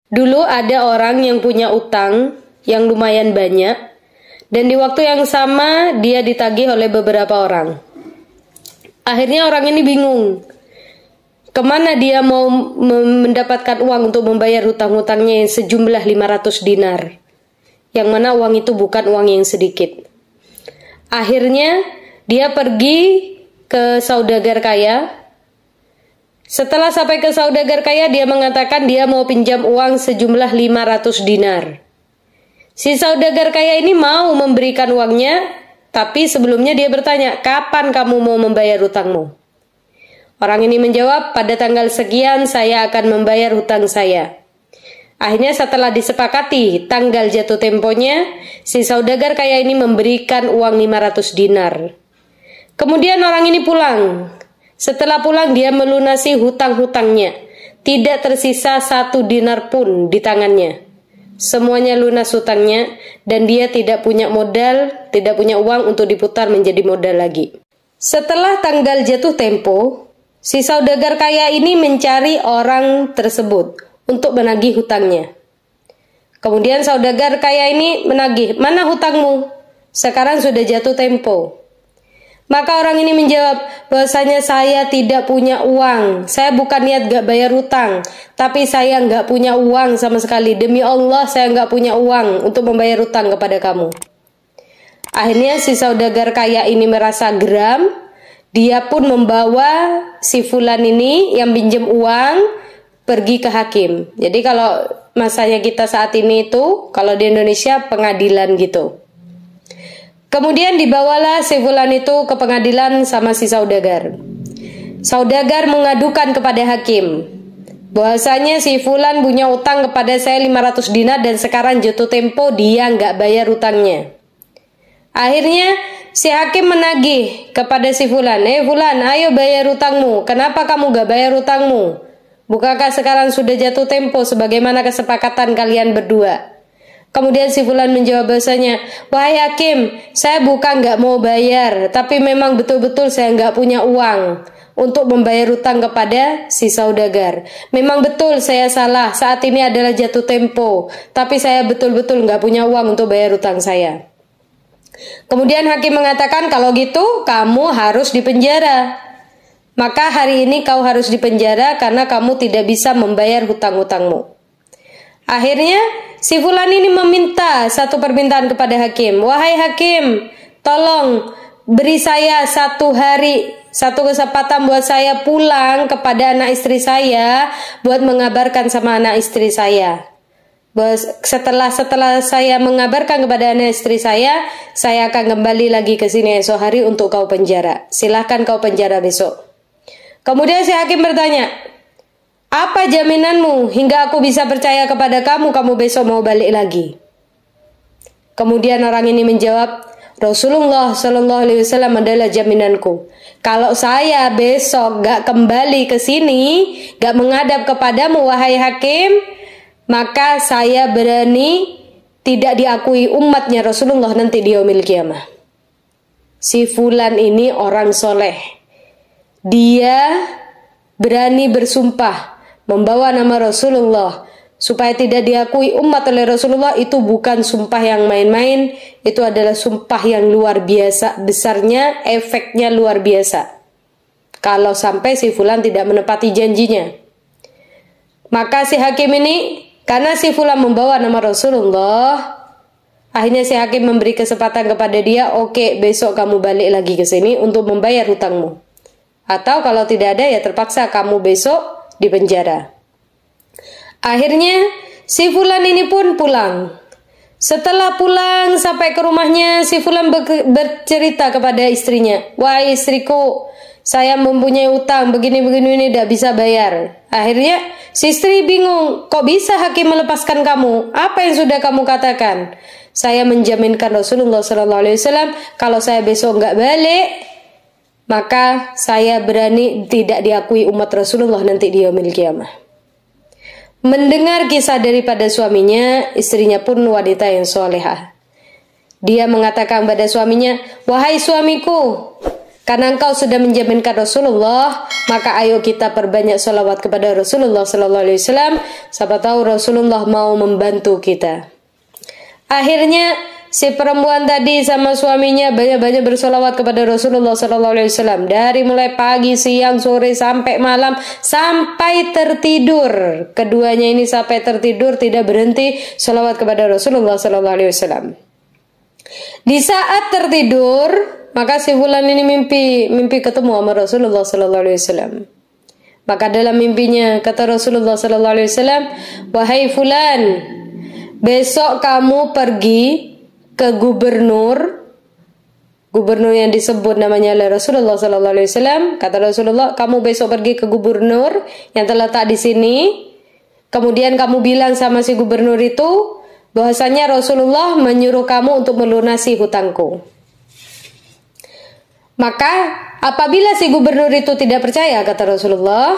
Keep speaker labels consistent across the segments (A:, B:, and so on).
A: Dulu ada orang yang punya utang yang lumayan banyak, dan di waktu yang sama dia ditagih oleh beberapa orang. Akhirnya orang ini bingung, kemana dia mau mendapatkan uang untuk membayar hutang-hutangnya yang sejumlah 500 dinar, yang mana uang itu bukan uang yang sedikit. Akhirnya dia pergi ke saudagar kaya. Setelah sampai ke saudagar kaya, dia mengatakan dia mau pinjam uang sejumlah 500 dinar. Si saudagar kaya ini mau memberikan uangnya, tapi sebelumnya dia bertanya, kapan kamu mau membayar hutangmu? Orang ini menjawab, pada tanggal sekian saya akan membayar hutang saya. Akhirnya setelah disepakati tanggal jatuh temponya, si saudagar kaya ini memberikan uang 500 dinar. Kemudian orang ini pulang. Setelah pulang dia melunasi hutang-hutangnya. Tidak tersisa 1 dinar pun di tangannya. Semuanya lunas hutangnya dan dia tidak punya modal, tidak punya uang untuk diputar menjadi modal lagi. Setelah tanggal jatuh tempo, si saudagar kaya ini mencari orang tersebut untuk menagih hutangnya. Kemudian saudagar kaya ini menagih, mana hutangmu? Sekarang sudah jatuh tempo. Maka orang ini menjawab, bahwasanya saya tidak punya uang. Saya bukan niat gak bayar hutang, tapi saya gak punya uang sama sekali. Demi Allah saya gak punya uang untuk membayar hutang kepada kamu. Akhirnya si saudagar kaya ini merasa geram. Dia pun membawa si fulan ini yang pinjam uang pergi ke hakim. Jadi kalau masanya kita saat ini itu, kalau di Indonesia pengadilan gitu. Kemudian dibawalah si fulan itu ke pengadilan sama si saudagar. Saudagar mengadukan kepada hakim bahwasanya si fulan punya utang kepada saya 500 dinar dan sekarang jatuh tempo dia nggak bayar utangnya. Akhirnya si hakim menagih kepada si fulan, fulan, ayo bayar utangmu. Kenapa kamu nggak bayar utangmu? Bukankah sekarang sudah jatuh tempo sebagaimana kesepakatan kalian berdua? Kemudian si fulan menjawab bahasanya, wahai hakim, saya bukan nggak mau bayar, tapi memang betul-betul saya nggak punya uang untuk membayar utang kepada si saudagar. Memang betul saya salah, saat ini adalah jatuh tempo, tapi saya betul-betul nggak punya uang untuk bayar utang saya. Kemudian hakim mengatakan, kalau gitu kamu harus dipenjara. Maka hari ini kau harus dipenjara karena kamu tidak bisa membayar hutang-hutangmu. Akhirnya si fulan ini meminta satu permintaan kepada hakim. Wahai hakim, tolong beri saya 1 hari, 1 kesempatan buat saya pulang kepada anak istri saya, buat mengabarkan sama anak istri saya. Setelah saya mengabarkan kepada anak istri saya akan kembali lagi ke sini esok hari untuk kau penjara. Silahkan kau penjara besok. Kemudian si hakim bertanya, apa jaminanmu hingga aku bisa percaya kepada kamu besok mau balik lagi? Kemudian orang ini menjawab, Rasulullah Shallallahu Alaihi Wasallam adalah jaminanku. Kalau saya besok gak kembali ke sini, gak menghadap kepadamu wahai hakim, maka saya berani tidak diakui umatnya Rasulullah nanti di yaumil qiyamah. Si fulan ini orang soleh. Dia berani bersumpah membawa nama Rasulullah supaya tidak diakui umat oleh Rasulullah. Itu bukan sumpah yang main-main, itu adalah sumpah yang luar biasa besarnya, efeknya luar biasa kalau sampai si fulan tidak menepati janjinya. Maka si hakim ini, karena si fulan membawa nama Rasulullah, akhirnya si hakim memberi kesempatan kepada dia, oke, besok kamu balik lagi ke sini untuk membayar hutangmu, atau kalau tidak ada ya terpaksa kamu besok di penjara. Akhirnya si fulan ini pun pulang. Setelah pulang sampai ke rumahnya, si fulan bercerita kepada istrinya, wahai istriku, saya mempunyai utang begini-begini ini tidak bisa bayar. Akhirnya si istri bingung, kok bisa hakim melepaskan kamu? Apa yang sudah kamu katakan? Saya menjaminkan Rasulullah SAW kalau saya besok nggak balik, maka saya berani tidak diakui umat Rasulullah nanti di yaumil qiyamah. Mendengar kisah daripada suaminya, istrinya pun wanita yang solehah. Dia mengatakan pada suaminya, wahai suamiku, Karena engkau sudah menjaminkan Rasulullah, maka ayo kita perbanyak salawat kepada Rasulullah sallallahu alaihi wasallam. Siapa tahu Rasulullah mau membantu kita. Akhirnya si perempuan tadi sama suaminya banyak-banyak bersolawat kepada Rasulullah sallallahu alaihi wasallam, dari mulai pagi, siang, sore sampai malam, sampai tertidur. Keduanya ini sampai tertidur tidak berhenti solawat kepada Rasulullah sallallahu alaihi wasallam. Di saat tertidur, maka si fulan ini mimpi ketemu sama Rasulullah sallallahu alaihi wasallam. Maka dalam mimpinya kata Rasulullah sallallahu alaihi wasallam, "Wahai fulan, besok kamu pergi ke gubernur yang disebut namanya oleh Rasulullah sallallahu alaihi wasallam." Kata Rasulullah, "Kamu besok pergi ke gubernur yang terletak di sini. Kemudian kamu bilang sama si gubernur itu bahwasanya Rasulullah menyuruh kamu untuk melunasi hutangku." Maka apabila si gubernur itu tidak percaya, kata Rasulullah,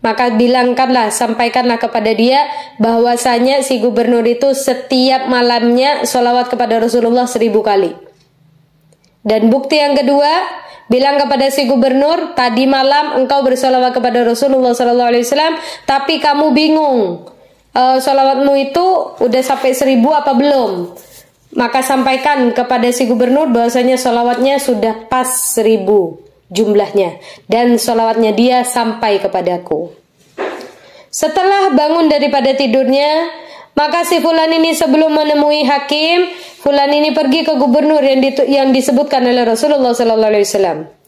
A: maka bilangkanlah, sampaikanlah kepada dia bahwasanya si gubernur itu setiap malamnya sholawat kepada Rasulullah 1000 kali. Dan bukti yang kedua, bilang kepada si gubernur, tadi malam engkau bersolawat kepada Rasulullah SAW, tapi kamu bingung, sholawatmu itu udah sampai 1000 apa belum? Maka sampaikan kepada si gubernur bahwasanya sholawatnya sudah pas 1000 jumlahnya, dan sholawatnya dia sampai kepadaku. Setelah bangun daripada tidurnya, maka si fulan ini sebelum menemui hakim, fulan ini pergi ke gubernur yang disebutkan oleh Rasulullah SAW.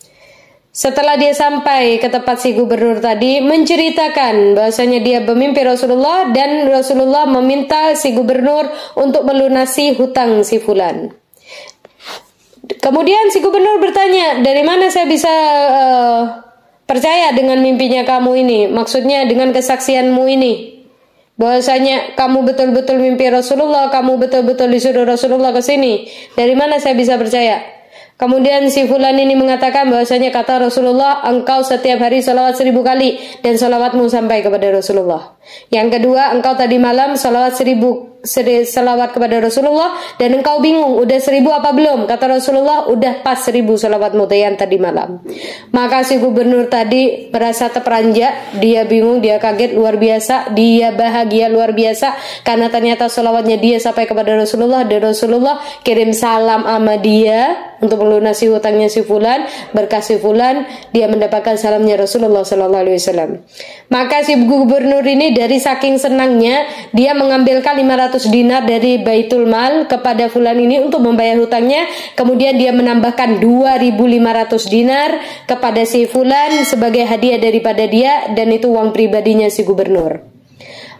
A: Setelah dia sampai ke tempat si gubernur tadi, menceritakan bahwasanya dia bermimpi Rasulullah dan Rasulullah meminta si gubernur untuk melunasi hutang si fulan. Kemudian si gubernur bertanya, dari mana saya bisa percaya dengan mimpinya kamu ini? Maksudnya dengan kesaksianmu ini, bahwasanya kamu betul-betul mimpi Rasulullah, kamu betul-betul disuruh Rasulullah ke sini. Dari mana saya bisa percaya? Kemudian si fulan ini mengatakan bahwasanya kata Rasulullah, engkau setiap hari salawat 1000 kali dan salawatmu sampai kepada Rasulullah. Yang kedua, engkau tadi malam salawat 1000 salawat kepada Rasulullah dan engkau bingung udah 1000 apa belum? Kata Rasulullah, udah pas 1000 salawatmu yang tadi malam. Maka si gubernur tadi merasa terperanjat, dia bingung, dia kaget luar biasa, dia bahagia luar biasa karena ternyata salawatnya dia sampai kepada Rasulullah dan Rasulullah kirim salam sama dia untuk melunasi hutangnya si fulan. Berkah si fulan, dia mendapatkan salamnya Rasulullah sallallahu alaihi wasallam. Maka si gubernur ini dari saking senangnya, dia mengambilkan 500 dinar dari Baitul Mal kepada fulan ini untuk membayar hutangnya. Kemudian dia menambahkan 2500 dinar kepada si fulan sebagai hadiah daripada dia, dan itu uang pribadinya si gubernur.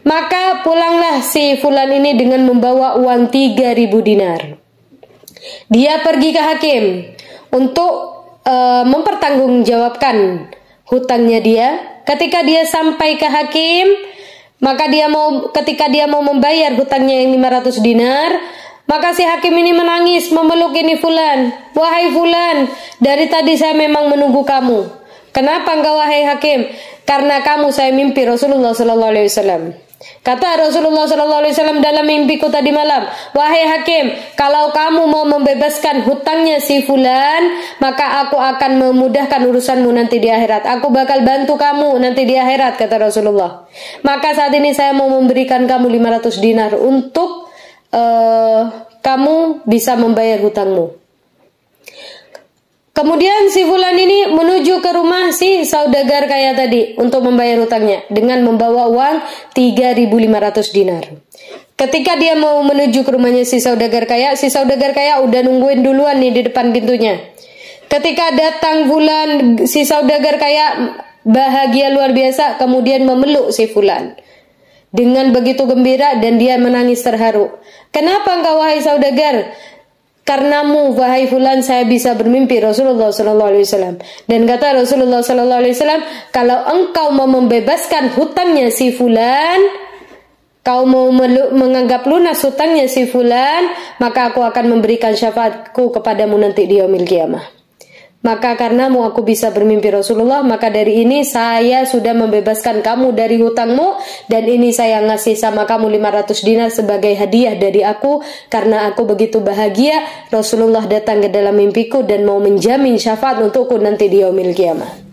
A: Maka pulanglah si fulan ini dengan membawa uang 3000 dinar. Dia pergi ke hakim untuk mempertanggungjawabkan hutangnya dia. Ketika dia sampai ke hakim, maka ketika dia mau membayar hutangnya yang 500 dinar, maka si hakim ini menangis memeluk ini fulan. Wahai fulan, dari tadi saya memang menunggu kamu. Kenapa engkau wahai hakim? Karena kamu saya mimpi Rasulullah sallallahu alaihi wasallam. Kata Rasulullah SAW dalam mimpiku tadi malam, wahai hakim, kalau kamu mau membebaskan hutangnya si fulan, maka aku akan memudahkan urusanmu nanti di akhirat. Aku bakal bantu kamu nanti di akhirat, kata Rasulullah. Maka saat ini saya mau memberikan kamu 500 dinar untuk kamu bisa membayar hutangmu. Kemudian si fulan ini menuju ke rumah si saudagar kaya tadi untuk membayar hutangnya dengan membawa uang 3500 dinar. Ketika dia mau menuju ke rumahnya si saudagar kaya udah nungguin duluan nih di depan pintunya. Ketika datang fulan, si saudagar kaya bahagia luar biasa, kemudian memeluk si fulan dengan begitu gembira dan dia menangis terharu. Kenapa engkau wahai saudagar? Karenamu wahai fulan saya bisa bermimpi Rasulullah sallallahu alaihi wasallam. Dan kata Rasulullah sallallahu alaihi wasallam, kalau engkau mau membebaskan hutangnya si fulan, kau mau menganggap lunas hutangnya si fulan, maka aku akan memberikan syafaatku kepadamu nanti di yaumil qiyamah. Maka karenamu aku bisa bermimpi Rasulullah, maka dari ini saya sudah membebaskan kamu dari hutangmu, dan ini saya ngasih sama kamu 500 dinar sebagai hadiah dari aku, karena aku begitu bahagia Rasulullah datang ke dalam mimpiku dan mau menjamin syafaat untukku nanti di yaumil qiyamah.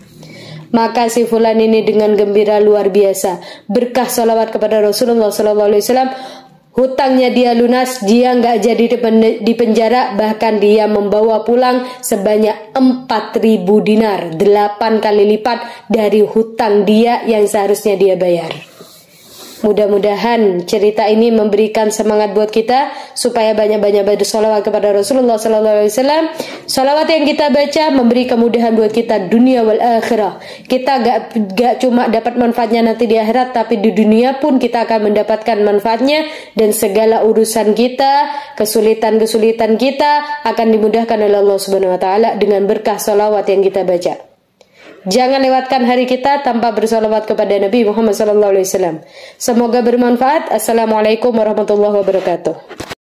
A: Maka si fulan ini dengan gembira luar biasa, berkah salawat kepada Rasulullah SAW, hutangnya dia lunas, dia nggak jadi di penjara, bahkan dia membawa pulang sebanyak 4.000 dinar, 8 kali lipat dari hutang dia yang seharusnya dia bayar. Mudah-mudahan cerita ini memberikan semangat buat kita supaya banyak-banyak bersolawat kepada Rasulullah SAW. Salawat yang kita baca memberi kemudahan buat kita dunia wal akhirah. Kita gak cuma dapat manfaatnya nanti di akhirat, tapi di dunia pun kita akan mendapatkan manfaatnya, dan segala urusan kita, kesulitan-kesulitan kita akan dimudahkan oleh Allah Subhanahu wa taala dengan berkah salawat yang kita baca. Jangan lewatkan hari kita tanpa bersalawat kepada Nabi Muhammad SAW. Semoga bermanfaat. Assalamualaikum warahmatullahi wabarakatuh.